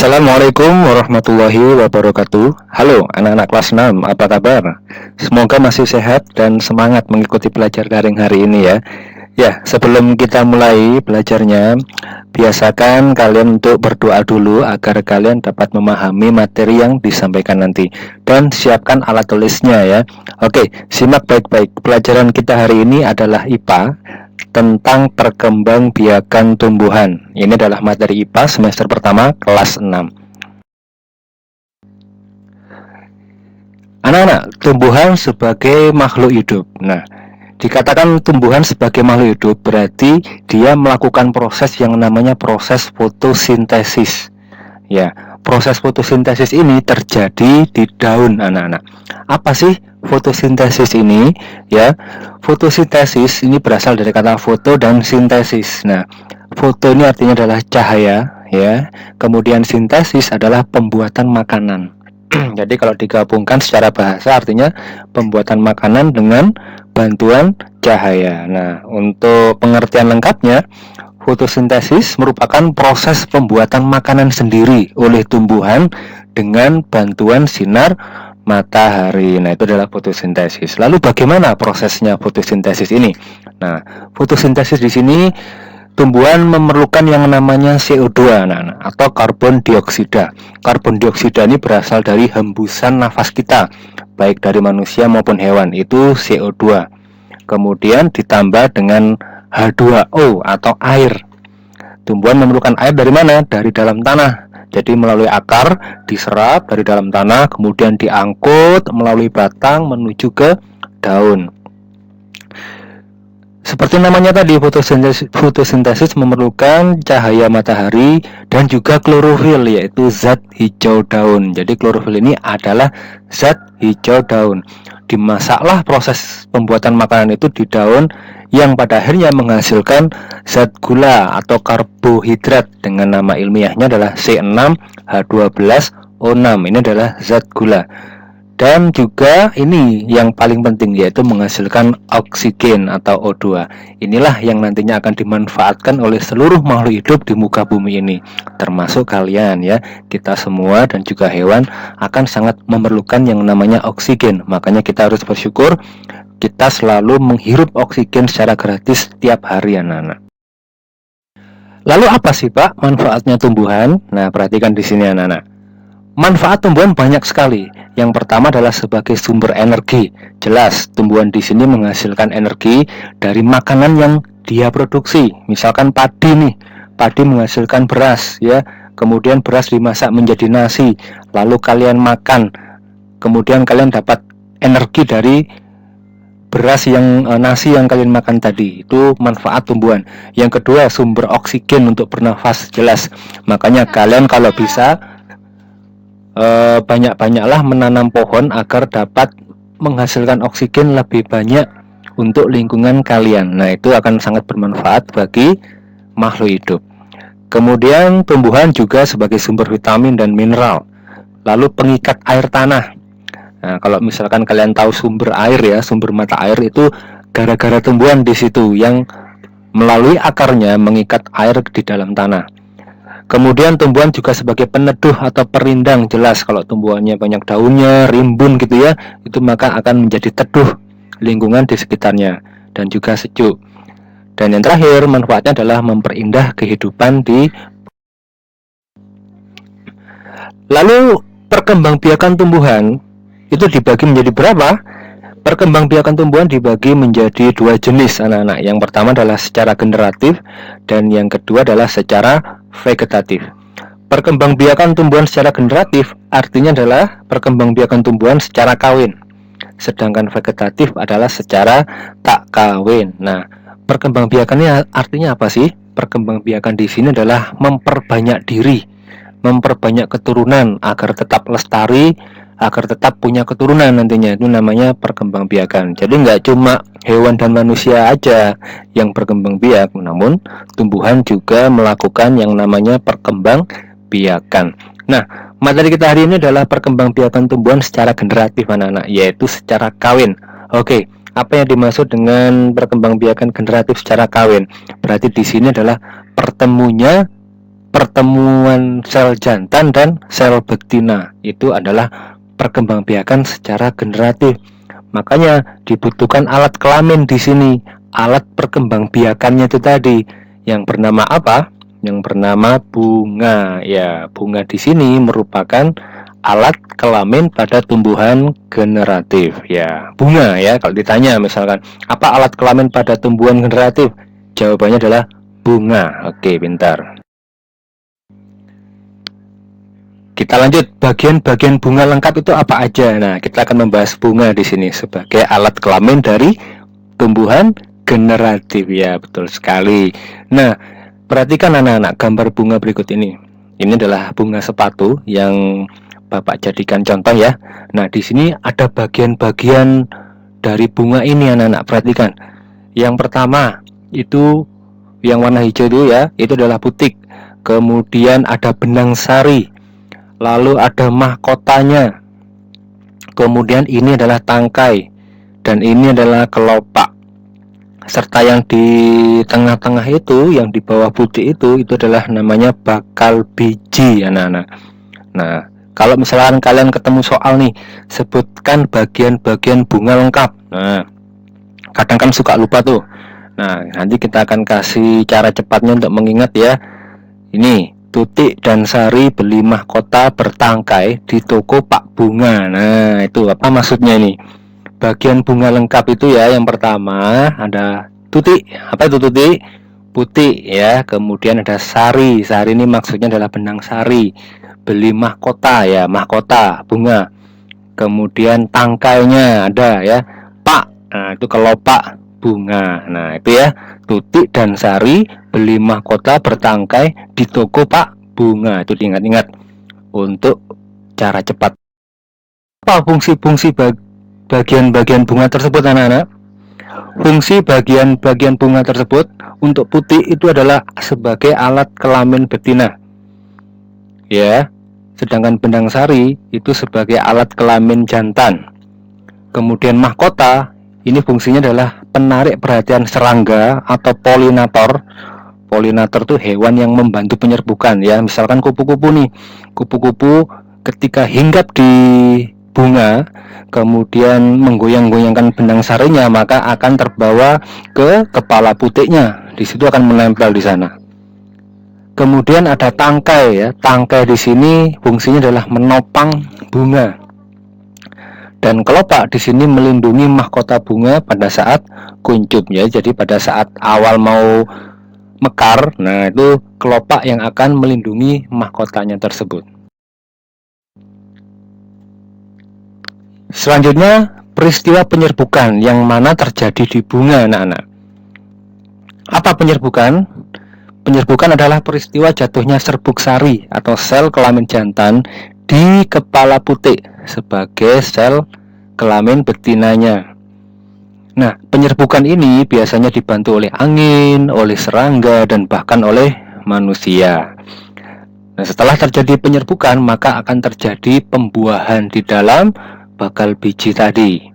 Assalamualaikum warahmatullahi wabarakatuh. Halo anak-anak kelas 6, apa kabar? Semoga masih sehat dan semangat mengikuti belajar daring hari ini ya. Ya, sebelum kita mulai belajarnya, biasakan kalian untuk berdoa dulu agar kalian dapat memahami materi yang disampaikan nanti. Dan siapkan alat tulisnya ya. Oke, simak baik-baik. Pelajaran kita hari ini adalah IPA tentang perkembangbiakan tumbuhan. Ini adalah materi IPA semester pertama kelas 6. Anak-anak, tumbuhan sebagai makhluk hidup. Nah, dikatakan tumbuhan sebagai makhluk hidup berarti dia melakukan proses yang namanya proses fotosintesis. Ya, proses fotosintesis ini terjadi di daun anak-anak. Apa sih fotosintesis ini? Ya, fotosintesis ini berasal dari kata foto dan sintesis. Nah, foto ini artinya adalah cahaya, ya. Kemudian sintesis adalah pembuatan makanan. Jadi kalau digabungkan secara bahasa artinya pembuatan makanan dengan bantuan cahaya. Nah, untuk pengertian lengkapnya, fotosintesis merupakan proses pembuatan makanan sendiri oleh tumbuhan dengan bantuan sinar matahari. Nah, itu adalah fotosintesis. Lalu bagaimana prosesnya fotosintesis ini? Nah, fotosintesis di sini tumbuhan memerlukan yang namanya CO2 atau karbon dioksida. Karbon dioksida ini berasal dari hembusan nafas kita, baik dari manusia maupun hewan, itu CO2. Kemudian ditambah dengan H2O atau air. Tumbuhan memerlukan air dari mana? Dari dalam tanah. Jadi melalui akar diserap dari dalam tanah, kemudian diangkut melalui batang menuju ke daun. Seperti namanya tadi, fotosintesis memerlukan cahaya matahari dan juga klorofil, yaitu zat hijau daun. Jadi klorofil ini adalah zat hijau daun. Dimasaklah proses pembuatan makanan itu di daun yang pada akhirnya menghasilkan zat gula atau karbohidrat dengan nama ilmiahnya adalah C6H12O6. Ini adalah zat gula. Dan juga ini yang paling penting, yaitu menghasilkan oksigen atau O2. Inilah yang nantinya akan dimanfaatkan oleh seluruh makhluk hidup di muka bumi ini, termasuk kalian ya. Kita semua dan juga hewan akan sangat memerlukan yang namanya oksigen. Makanya kita harus bersyukur kita selalu menghirup oksigen secara gratis setiap hari anak-anak. Lalu apa sih Pak manfaatnya tumbuhan? Nah, perhatikan di sini anak-anak. Manfaat tumbuhan banyak sekali. Yang pertama adalah sebagai sumber energi. Jelas, tumbuhan di sini menghasilkan energi dari makanan yang dia produksi. Misalkan padi nih, padi menghasilkan beras, ya. Kemudian beras dimasak menjadi nasi, lalu kalian makan. Kemudian kalian dapat energi dari beras yang nasi yang kalian makan tadi. Itu manfaat tumbuhan. Yang kedua, sumber oksigen untuk bernafas. Jelas. Makanya kalian kalau bisa banyak-banyaklah menanam pohon agar dapat menghasilkan oksigen lebih banyak untuk lingkungan kalian. Nah, itu akan sangat bermanfaat bagi makhluk hidup. Kemudian tumbuhan juga sebagai sumber vitamin dan mineral. Lalu pengikat air tanah. Nah, kalau misalkan kalian tahu sumber air ya, sumber mata air itu gara-gara tumbuhan di situ yang melalui akarnya mengikat air di dalam tanah. Kemudian tumbuhan juga sebagai peneduh atau perindang. Jelas kalau tumbuhannya banyak daunnya, rimbun gitu ya, itu maka akan menjadi teduh lingkungan di sekitarnya dan juga sejuk. Dan yang terakhir, manfaatnya adalah memperindah kehidupan di. Lalu perkembangbiakan tumbuhan itu dibagi menjadi berapa? Perkembangbiakan tumbuhan dibagi menjadi dua jenis anak-anak. Yang pertama adalah secara generatif dan yang kedua adalah secara vegetatif. Perkembangbiakan tumbuhan secara generatif artinya adalah perkembangbiakan tumbuhan secara kawin. Sedangkan vegetatif adalah secara tak kawin. Nah, perkembangbiakannya artinya apa sih? Perkembangbiakan di sini adalah memperbanyak diri, memperbanyak keturunan agar tetap lestari, agar tetap punya keturunan nantinya. Itu namanya perkembangbiakan. Jadi nggak cuma hewan dan manusia aja yang berkembang biak, namun tumbuhan juga melakukan yang namanya perkembangbiakan. Nah, materi kita hari ini adalah perkembangbiakan tumbuhan secara generatif anak-anak, yaitu secara kawin. Oke, apa yang dimaksud dengan perkembangbiakan generatif secara kawin? Berarti di sini adalah pertemunya pertemuan sel jantan dan sel betina itu adalah perkembangbiakan secara generatif. Makanya dibutuhkan alat kelamin di sini, alat perkembangbiakannya itu tadi yang bernama apa? Yang bernama bunga. Ya, bunga di sini merupakan alat kelamin pada tumbuhan generatif. Ya, bunga ya. Kalau ditanya misalkan, apa alat kelamin pada tumbuhan generatif? Jawabannya adalah bunga. Oke, pintar. Kita lanjut, bagian-bagian bunga lengkap itu apa aja? Nah, kita akan membahas bunga di sini sebagai alat kelamin dari tumbuhan generatif. Ya, betul sekali. Nah, perhatikan anak-anak gambar bunga berikut ini. Ini adalah bunga sepatu yang Bapak jadikan contoh ya. Nah, di sini ada bagian-bagian dari bunga ini anak-anak, perhatikan. Yang pertama, itu yang warna hijau itu ya, itu adalah putik. Kemudian ada benang sari. Lalu ada mahkotanya. Kemudian ini adalah tangkai. Dan ini adalah kelopak. Serta yang di tengah-tengah itu, yang di bawah putih itu adalah namanya bakal biji anak-anak. Nah, kalau misalkan kalian ketemu soal nih, sebutkan bagian-bagian bunga lengkap. Nah, kadang kan suka lupa tuh. Nah, nanti kita akan kasih cara cepatnya untuk mengingat ya. Ini Tutik dan Sari beli mahkota bertangkai di toko Pak Bunga. Nah, itu apa maksudnya ini? Bagian bunga lengkap itu ya, yang pertama ada tutik. Apa itu tutik? Putih ya. Kemudian ada sari. Sari ini maksudnya adalah benang sari. Beli mahkota ya, mahkota bunga. Kemudian tangkainya ada ya, Pak. Nah, itu kelopak bunga. Nah, itu ya, Tutik dan Sari beli mahkota bertangkai di toko Pak Bunga. Itu diingat-ingat untuk cara cepat. Apa fungsi-fungsi bagian-bagian bunga tersebut anak-anak? Fungsi bagian-bagian bunga tersebut untuk putih itu adalah sebagai alat kelamin betina. Ya, sedangkan benang sari itu sebagai alat kelamin jantan. Kemudian mahkota ini fungsinya adalah penarik perhatian serangga atau polinator. Polinator itu hewan yang membantu penyerbukan ya. Misalkan kupu-kupu nih. Kupu-kupu ketika hinggap di bunga, kemudian menggoyang-goyangkan benang sarinya, maka akan terbawa ke kepala putiknya. Di situ akan menempel di sana. Kemudian ada tangkai ya. Tangkai di sini fungsinya adalah menopang bunga. Dan kelopak di sini melindungi mahkota bunga pada saat kuncup ya. Jadi pada saat awal mau mekar, nah itu kelopak yang akan melindungi mahkotanya tersebut. Selanjutnya, peristiwa penyerbukan yang mana terjadi di bunga anak-anak. Apa penyerbukan? Penyerbukan adalah peristiwa jatuhnya serbuk sari atau sel kelamin jantan di kepala putik sebagai sel kelamin betinanya. Nah, penyerbukan ini biasanya dibantu oleh angin, oleh serangga, dan bahkan oleh manusia. Nah, setelah terjadi penyerbukan, maka akan terjadi pembuahan di dalam bakal biji tadi.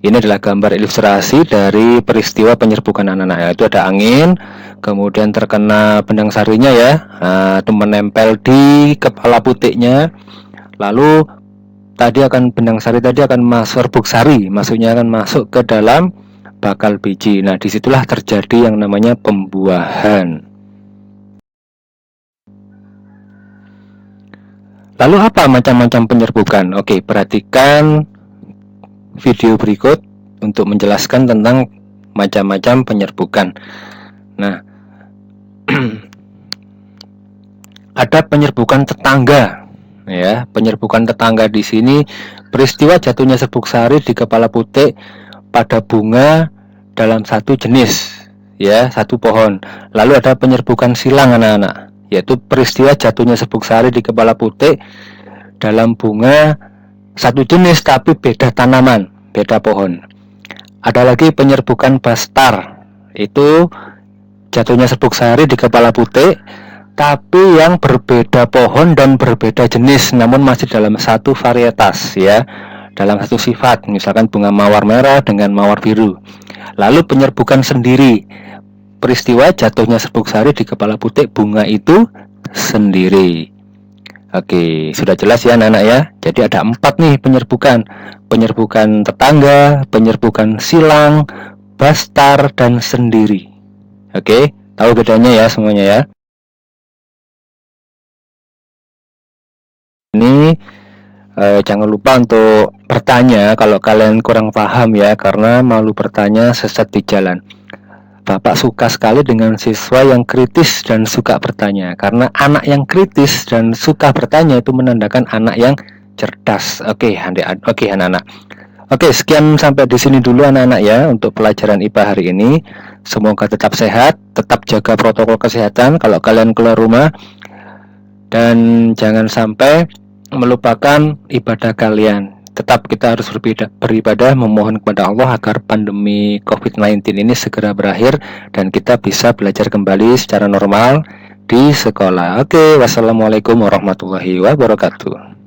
Ini adalah gambar ilustrasi dari peristiwa penyerbukan anak-anak. Itu ada angin, kemudian terkena benang sarinya ya, itu menempel di kepala putiknya. Lalu benang sari tadi akan masuk, serbuk sari maksudnya akan masuk ke dalam bakal biji. Nah, disitulah terjadi yang namanya pembuahan. Lalu apa macam-macam penyerbukan? Oke, perhatikan video berikut untuk menjelaskan tentang macam-macam penyerbukan. Nah, ada penyerbukan tetangga. Ya, penyerbukan tetangga di sini peristiwa jatuhnya serbuk sari di kepala putik pada bunga dalam satu jenis, ya, satu pohon. Lalu ada penyerbukan silang anak-anak, yaitu peristiwa jatuhnya serbuk sari di kepala putik dalam bunga satu jenis tapi beda tanaman, beda pohon. Ada lagi penyerbukan bastar, itu jatuhnya serbuk sari di kepala putik tapi yang berbeda pohon dan berbeda jenis, namun masih dalam satu varietas ya, dalam satu sifat, misalkan bunga mawar merah dengan mawar biru. Lalu penyerbukan sendiri, peristiwa jatuhnya serbuk sari di kepala Putik Bunga itu sendiri. Oke, sudah jelas ya anak-anak ya. Jadi ada 4 nih penyerbukan. Penyerbukan tetangga, penyerbukan silang, bastar, dan sendiri. Oke, tahu bedanya ya semuanya ya. Ini jangan lupa untuk bertanya kalau kalian kurang paham ya, karena malu bertanya sesat di jalan. Bapak suka sekali dengan siswa yang kritis dan suka bertanya, karena anak yang kritis dan suka bertanya itu menandakan anak yang cerdas. Oke, anak-anak. Oke, sekian sampai di sini dulu anak-anak ya untuk pelajaran IPA hari ini. Semoga tetap sehat, tetap jaga protokol kesehatan kalau kalian keluar rumah, dan jangan sampai melupakan ibadah kalian. Tetap kita harus beribadah, memohon kepada Allah agar pandemi COVID-19 ini segera berakhir dan kita bisa belajar kembali secara normal di sekolah. Oke, wassalamualaikum warahmatullahi wabarakatuh.